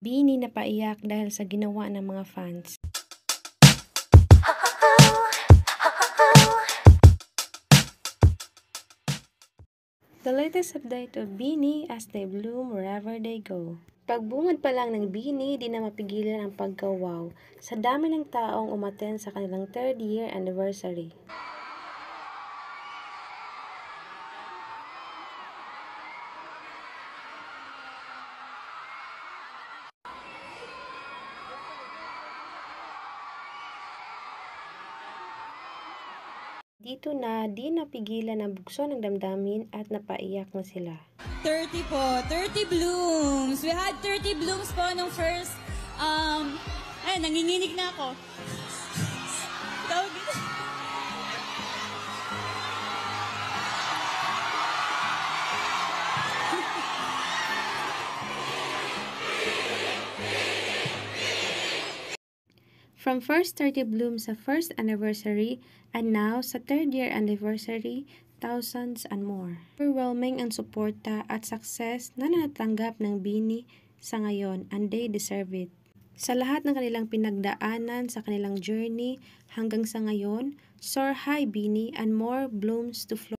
Bini napaiyak dahil sa ginawa ng mga fans. The latest update of Bini as they bloom wherever they go. Pagbungad pa lang ng Bini, di na mapigilan ang pagka-wow sa dami ng taong umattend sa kanilang 3rd year anniversary. Dito na di napigilan ang bugso ng damdamin at napaiyak na sila. 30 po, 30 blooms. We had 30 blooms po nung first, ay, nanginginig na ako. Tawag ito. From first 30 blooms sa first anniversary and now sa 3rd year anniversary, thousands and more. Overwhelming ang suporta at success na natanggap ng Bini sa ngayon and they deserve it. Sa lahat ng kanilang pinagdaanan sa kanilang journey hanggang sa ngayon, soar high Bini and more blooms to flow.